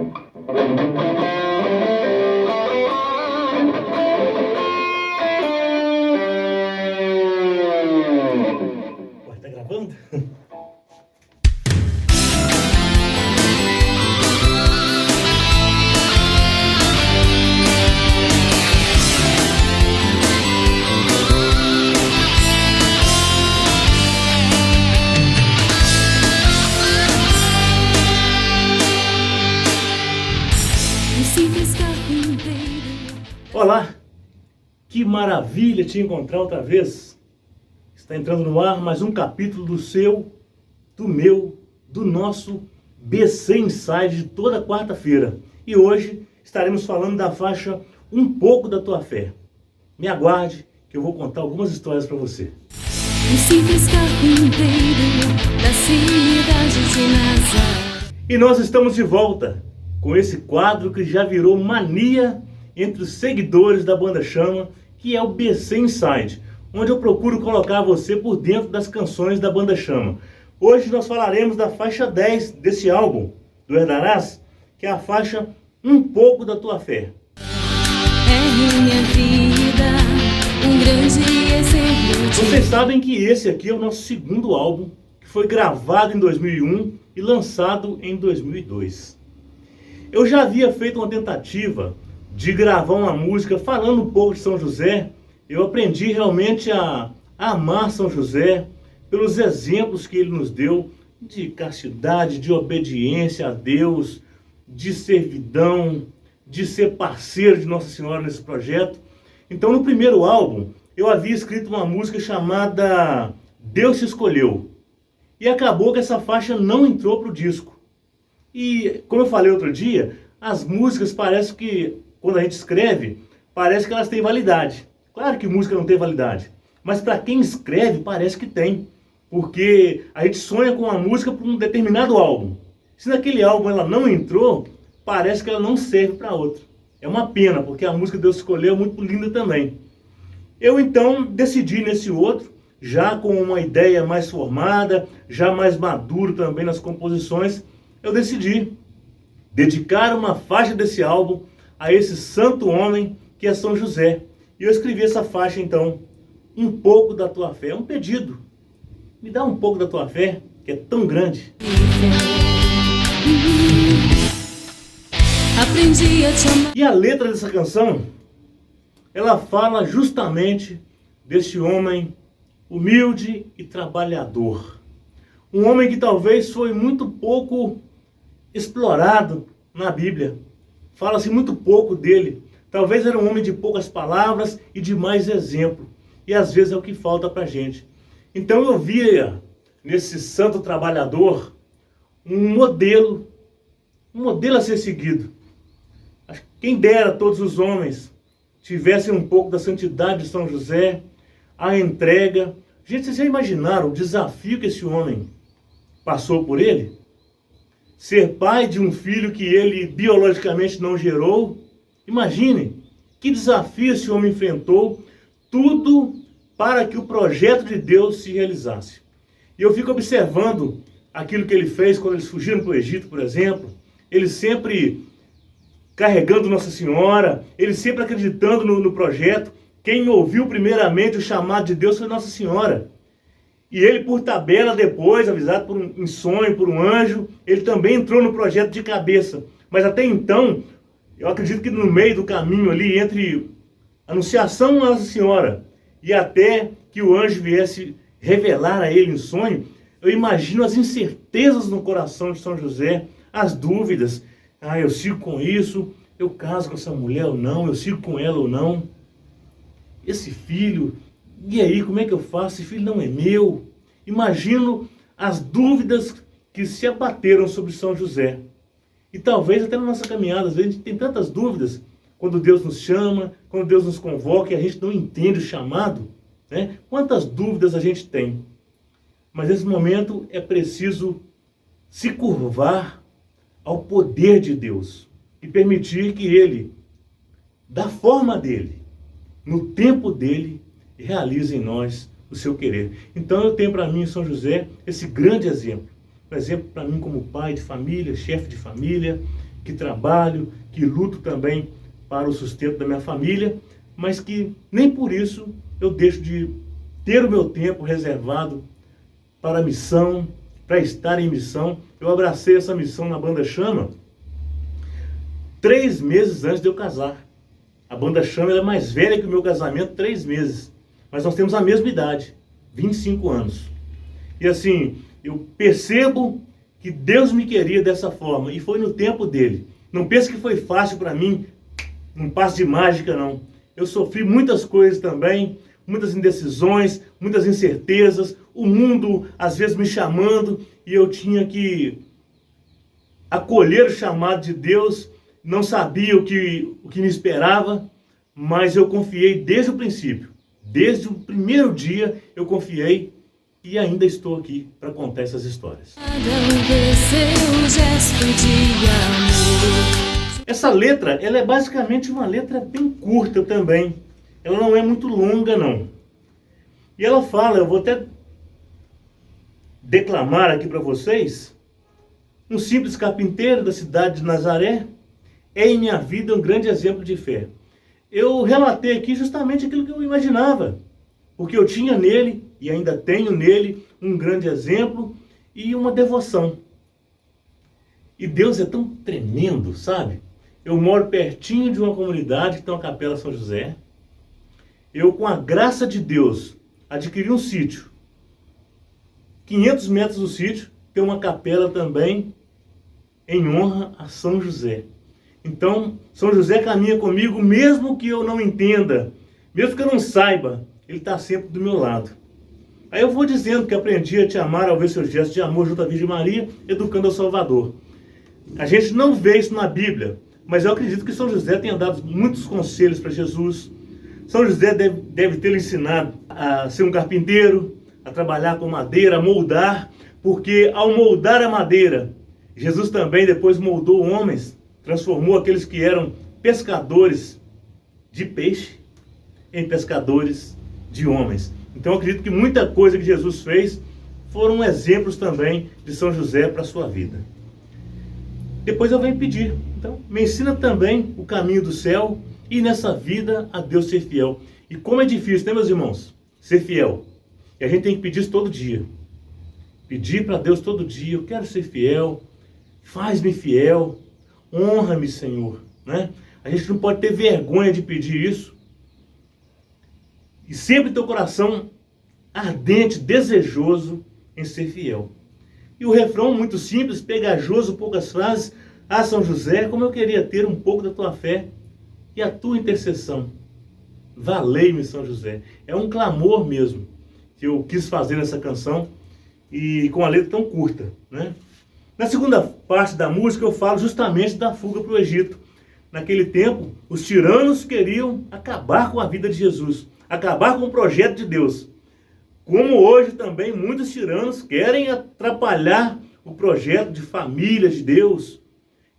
Tá gravando? Olá, que maravilha te encontrar outra vez. Está entrando no ar mais um capítulo do seu, do meu, do nosso BC Inside de toda quarta-feira. E hoje estaremos falando da faixa Um Pouco da Tua Fé. Me aguarde que eu vou contar algumas histórias para você. Um simples carpinteiro da cidade de Nazaré. E nós estamos de volta com esse quadro que já virou mania entre os seguidores da Banda Chama, que é o BC Inside, onde eu procuro colocar você por dentro das canções da Banda Chama. Hoje nós falaremos da faixa 10 desse álbum, do Herdarás, que é a faixa Um Pouco da Tua Fé. É minha vida, um grande exemplo de... Vocês sabem que esse aqui é o nosso segundo álbum, que foi gravado em 2001 e lançado em 2002. Eu já havia feito uma tentativa de gravar uma música falando um pouco de São José. Eu aprendi realmente a amar São José pelos exemplos que ele nos deu de castidade, de obediência a Deus, de servidão, de ser parceiro de Nossa Senhora nesse projeto. Então, no primeiro álbum, eu havia escrito uma música chamada Deus Te Escolheu. E acabou que essa faixa não entrou para o disco. E, como eu falei outro dia, as músicas parece que, quando a gente escreve, parece que elas têm validade. Claro que música não tem validade, mas para quem escreve parece que tem. Porque a gente sonha com uma música para um determinado álbum. Se naquele álbum ela não entrou, parece que ela não serve para outro. É uma pena, porque a música Deus Escolheu é muito linda também. Eu então decidi nesse outro, já com uma ideia mais formada, já mais maduro também nas composições, eu decidi dedicar uma faixa desse álbum a esse santo homem que é São José. E eu escrevi essa faixa então, Um Pouco da Tua Fé, um pedido. Me dá um pouco da tua fé, que é tão grande. Aprendi a te amar. E a letra dessa canção, ela fala justamente desse homem humilde e trabalhador. Um homem que talvez foi muito pouco explorado na Bíblia. Fala-se muito pouco dele. Talvez era um homem de poucas palavras e de mais exemplo. E às vezes é o que falta pra gente. Então eu via nesse santo trabalhador um modelo a ser seguido. Quem dera todos os homens tivessem um pouco da santidade de São José, a entrega. Gente, vocês já imaginaram o desafio que esse homem passou por ele? Ser pai de um filho que ele biologicamente não gerou. Imaginem, que desafio esse homem enfrentou, tudo para que o projeto de Deus se realizasse. E eu fico observando aquilo que ele fez quando eles fugiram para o Egito, por exemplo. Ele sempre carregando Nossa Senhora, ele sempre acreditando no projeto. Quem ouviu primeiramente o chamado de Deus foi Nossa Senhora. E ele, por tabela, depois, avisado em sonho, por um anjo, ele também entrou no projeto de cabeça. Mas até então, eu acredito que no meio do caminho ali, entre a anunciação a Nossa Senhora e até que o anjo viesse revelar a ele em sonho, eu imagino as incertezas no coração de São José, as dúvidas. Eu sigo com isso, eu caso com essa mulher ou não, eu sigo com ela ou não. Esse filho, e aí, como é que eu faço? Esse filho não é meu. Imagino as dúvidas que se abateram sobre São José. E talvez até na nossa caminhada, às vezes a gente tem tantas dúvidas, quando Deus nos chama, quando Deus nos convoca e a gente não entende o chamado, né? Quantas dúvidas a gente tem. Mas nesse momento é preciso se curvar ao poder de Deus e permitir que Ele, da forma dele, no tempo dele, realize em nós o seu querer. Então eu tenho para mim, São José, esse grande exemplo. Um exemplo para mim como pai de família, chefe de família, que trabalho, que luto também para o sustento da minha família, mas que nem por isso eu deixo de ter o meu tempo reservado para a missão, para estar em missão. Eu abracei essa missão na Banda Chama 3 meses antes de eu casar. A Banda Chama é mais velha que o meu casamento, 3 meses. Mas nós temos a mesma idade, 25 anos. E assim, eu percebo que Deus me queria dessa forma, e foi no tempo dele. Não pense que foi fácil para mim, um passe de mágica, não. Eu sofri muitas coisas também, muitas indecisões, muitas incertezas, o mundo às vezes me chamando, e eu tinha que acolher o chamado de Deus, não sabia o que me esperava, mas eu confiei desde o princípio. Desde o primeiro dia eu confiei e ainda estou aqui para contar essas histórias. Essa letra, ela é basicamente uma letra bem curta também. Ela não é muito longa, não. E ela fala, eu vou até declamar aqui para vocês. Um simples carpinteiro da cidade de Nazaré é em minha vida um grande exemplo de fé. Eu relatei aqui justamente aquilo que eu imaginava, porque eu tinha nele, e ainda tenho nele, um grande exemplo e uma devoção. E Deus é tão tremendo, sabe? Eu moro pertinho de uma comunidade que tem uma capela São José. Eu, com a graça de Deus, adquiri um sítio. 500 metros do sítio, tem uma capela também em honra a São José. Então, São José caminha comigo, mesmo que eu não entenda, mesmo que eu não saiba, ele está sempre do meu lado. Aí eu vou dizendo que aprendi a te amar ao ver seu gesto de amor junto à Virgem Maria, educando ao Salvador. A gente não vê isso na Bíblia, mas eu acredito que São José tenha dado muitos conselhos para Jesus. São José deve ter ensinado a ser um carpinteiro, a trabalhar com madeira, a moldar, porque ao moldar a madeira, Jesus também depois moldou homens, transformou aqueles que eram pescadores de peixe em pescadores de homens. Então eu acredito que muita coisa que Jesus fez foram exemplos também de São José para a sua vida. Depois eu venho pedir, então me ensina também o caminho do céu e nessa vida a Deus ser fiel. E como é difícil, né, meus irmãos? Ser fiel. E a gente tem que pedir isso todo dia. Pedir para Deus todo dia, eu quero ser fiel, faz-me fiel, honra-me, Senhor, né? A gente não pode ter vergonha de pedir isso. E sempre ter o coração ardente, desejoso em ser fiel. E o refrão muito simples, pegajoso, poucas frases. Ah, São José, como eu queria ter um pouco da tua fé e a tua intercessão. Valei-me, São José. É um clamor mesmo que eu quis fazer nessa canção e com a letra tão curta, né? Na segunda parte da música eu falo justamente da fuga para o Egito. Naquele tempo, os tiranos queriam acabar com a vida de Jesus, acabar com o projeto de Deus. Como hoje também muitos tiranos querem atrapalhar o projeto de família de Deus,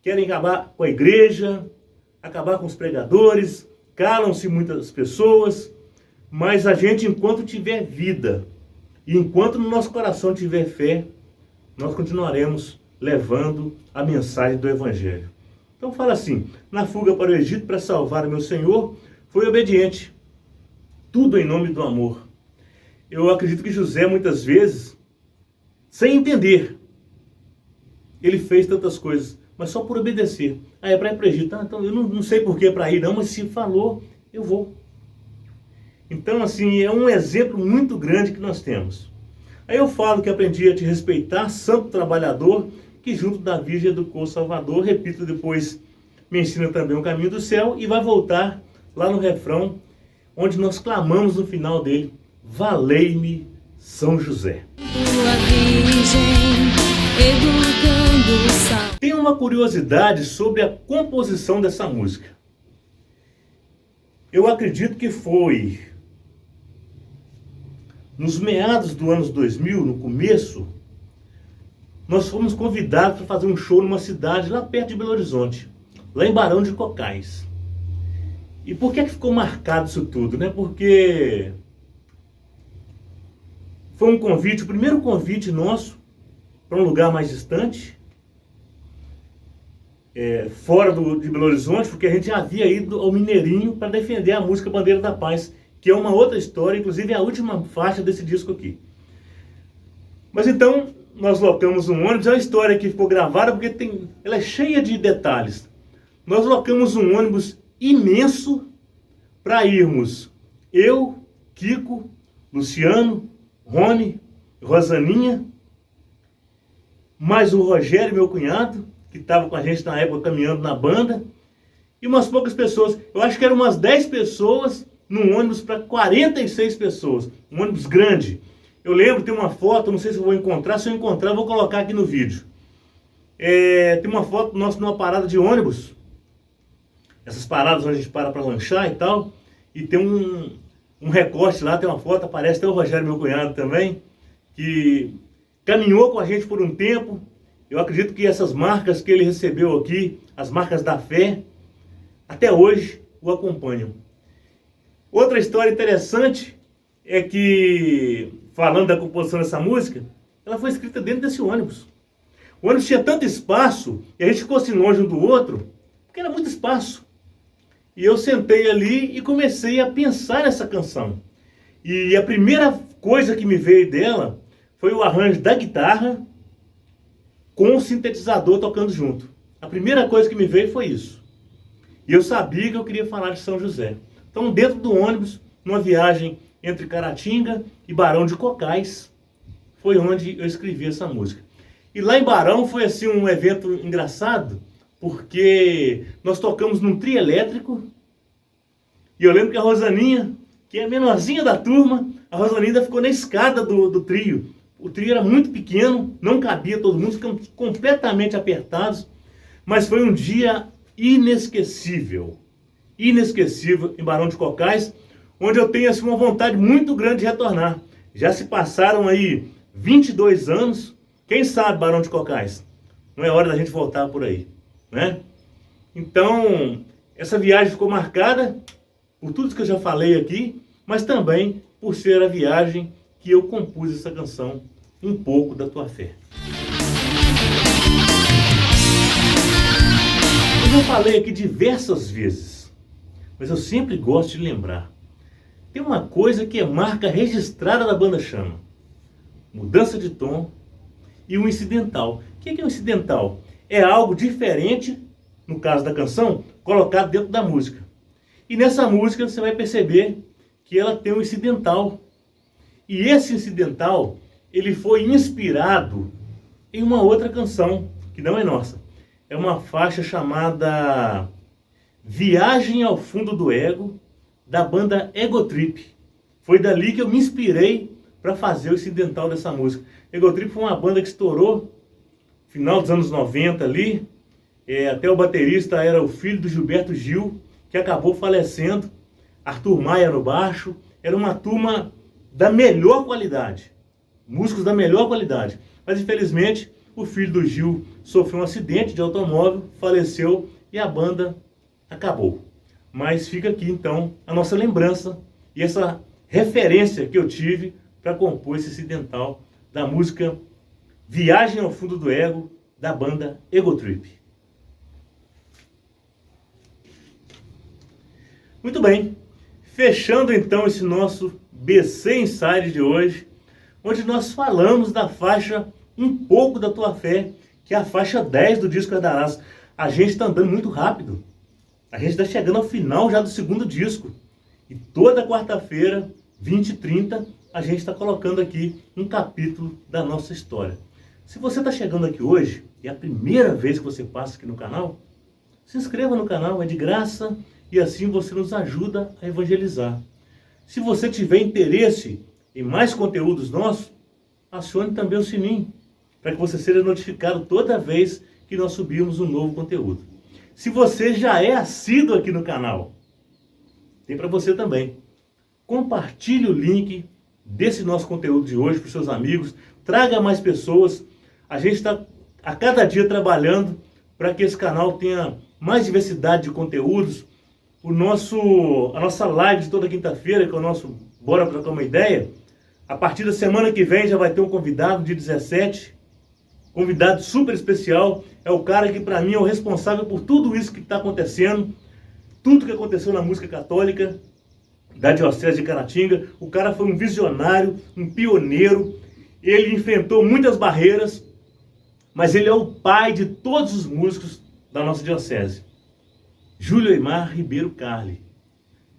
querem acabar com a igreja, acabar com os pregadores, calam-se muitas pessoas, mas a gente, enquanto tiver vida e enquanto no nosso coração tiver fé, nós continuaremos levando a mensagem do Evangelho. Então fala assim, na fuga para o Egito para salvar o meu Senhor, foi obediente, tudo em nome do amor. Eu acredito que José muitas vezes, sem entender, ele fez tantas coisas, mas só por obedecer. Ah, é para ir para o Egito, então eu não sei por que é para ir não, mas se falou, eu vou. Então assim, é um exemplo muito grande que nós temos. Aí eu falo que aprendi a te respeitar, santo trabalhador, que junto da Virgem educou o Salvador. Repito depois, me ensina também o caminho do céu e vai voltar lá no refrão, onde nós clamamos no final dele, valei-me São José. Tem uma curiosidade sobre a composição dessa música. Eu acredito que foi nos meados do ano 2000, no começo, nós fomos convidados para fazer um show numa cidade lá perto de Belo Horizonte, lá em Barão de Cocais. E por que ficou marcado isso tudo, né? Porque foi um convite, o primeiro convite nosso para um lugar mais distante. fora de Belo Horizonte, porque a gente já havia ido ao Mineirinho para defender a música Bandeira da Paz, que é uma outra história, inclusive é a última faixa desse disco aqui. Mas então, nós locamos um ônibus, é uma história que ficou gravada porque ela é cheia de detalhes. Nós locamos um ônibus imenso para irmos eu, Kiko, Luciano, Rony, Rosaninha, mais o Rogério, meu cunhado, que estava com a gente na época caminhando na banda, e umas poucas pessoas. Eu acho que eram umas 10 pessoas num ônibus para 46 pessoas. Um ônibus grande. Eu lembro, tem uma foto, não sei se eu vou encontrar. Se eu encontrar, eu vou colocar aqui no vídeo. Tem uma foto nossa numa parada de ônibus. Essas paradas onde a gente para lanchar e tal. E tem um recorte lá, tem uma foto, aparece até o Rogério, meu cunhado também, que caminhou com a gente por um tempo. Eu acredito que essas marcas que ele recebeu aqui, as marcas da fé, até hoje o acompanham. Outra história interessante é que, falando da composição dessa música, ela foi escrita dentro desse ônibus. O ônibus tinha tanto espaço, e a gente ficou assim longe um do outro, porque era muito espaço. E eu sentei ali e comecei a pensar nessa canção. E a primeira coisa que me veio dela foi o arranjo da guitarra com o sintetizador tocando junto. A primeira coisa que me veio foi isso. E eu sabia que eu queria falar de São José. Então, dentro do ônibus, numa viagem entre Caratinga e Barão de Cocais, foi onde eu escrevi essa música. E lá em Barão foi assim um evento engraçado, porque nós tocamos num trio elétrico, e eu lembro que a Rosaninha, que é a menorzinha da turma, a Rosaninha ainda ficou na escada do trio. O trio era muito pequeno, não cabia todo mundo, ficamos completamente apertados, mas foi um dia inesquecível. Inesquecível em Barão de Cocais, onde eu tenho assim, uma vontade muito grande de retornar. Já se passaram aí 22 anos, quem sabe Barão de Cocais? Não é hora da gente voltar por aí, né? Então, essa viagem ficou marcada por tudo que eu já falei aqui, mas também por ser a viagem que eu compus essa canção, Um Pouco da Tua Fé. Eu já falei aqui diversas vezes, mas eu sempre gosto de lembrar. Tem uma coisa que é marca registrada da Banda Chama: mudança de tom e um incidental. O que é um incidental? É algo diferente, no caso da canção, colocado dentro da música. E nessa música você vai perceber que ela tem um incidental. E esse incidental, ele foi inspirado em uma outra canção, que não é nossa. É uma faixa chamada Viagem ao Fundo do Ego, da banda Ego Trip. Foi dali que eu me inspirei para fazer o incidental dessa música. Ego Trip foi uma banda que estourou no final dos anos 90 ali. Até o baterista era o filho do Gilberto Gil, que acabou falecendo. Arthur Maia no baixo. Era uma turma da melhor qualidade. Músicos da melhor qualidade. Mas infelizmente o filho do Gil sofreu um acidente de automóvel, faleceu e a banda acabou. Mas fica aqui então a nossa lembrança e essa referência que eu tive para compor esse incidental da música Viagem ao Fundo do Ego, da banda Ego Trip. Muito bem, fechando então esse nosso BC Inside de hoje, onde nós falamos da faixa Um Pouco da Tua Fé, que é a faixa 10 do disco Herdarás. A gente está andando muito rápido. A gente está chegando ao final já do segundo disco. E toda quarta-feira, 20h30, a gente está colocando aqui um capítulo da nossa história. Se você está chegando aqui hoje, e é a primeira vez que você passa aqui no canal, se inscreva no canal, é de graça, e assim você nos ajuda a evangelizar. Se você tiver interesse em mais conteúdos nossos, acione também o sininho, para que você seja notificado toda vez que nós subirmos um novo conteúdo. Se você já é assíduo aqui no canal, tem para você também. Compartilhe o link desse nosso conteúdo de hoje para os seus amigos, traga mais pessoas. A gente está a cada dia trabalhando para que esse canal tenha mais diversidade de conteúdos. A nossa live de toda quinta-feira, que é o nosso Bora Trocar uma Ideia, a partir da semana que vem já vai ter um convidado, dia 17. convidado super especial, é o cara que para mim é o responsável por tudo isso que está acontecendo, tudo que aconteceu na música católica da Diocese de Caratinga. O cara foi um visionário, um pioneiro, ele enfrentou muitas barreiras, mas ele é o pai de todos os músicos da nossa diocese. Júlio Eimar Ribeiro Carli.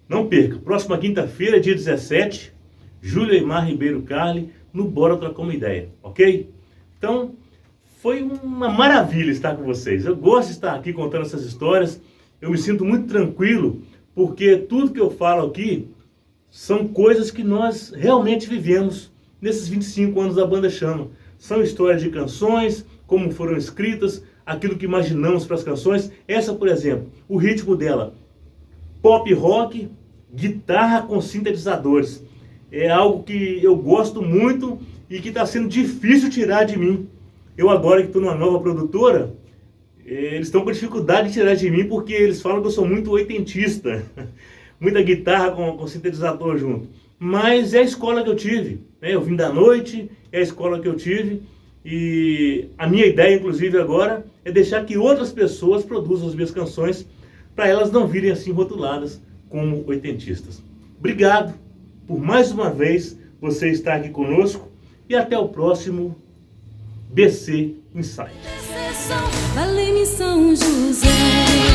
Não perca, próxima quinta-feira, dia 17, Júlio Eimar Ribeiro Carli, no Bora Trocar uma Ideia, ok? Então, foi uma maravilha estar com vocês. Eu gosto de estar aqui contando essas histórias, eu me sinto muito tranquilo, porque tudo que eu falo aqui são coisas que nós realmente vivemos nesses 25 anos da Banda Chama. São histórias de canções, como foram escritas, aquilo que imaginamos para as canções. Essa, por exemplo, o ritmo dela, pop rock, guitarra com sintetizadores. É algo que eu gosto muito e que está sendo difícil tirar de mim. Eu agora que estou numa nova produtora, eles estão com dificuldade de tirar de mim porque eles falam que eu sou muito oitentista. Muita guitarra com sintetizador junto. Mas é a escola que eu tive, né? Eu vim da noite, é a escola que eu tive. E a minha ideia, inclusive, agora é deixar que outras pessoas produzam as minhas canções para elas não virem assim rotuladas como oitentistas. Obrigado por mais uma vez você estar aqui conosco e até o próximo BC Insight. Valeu-me São José.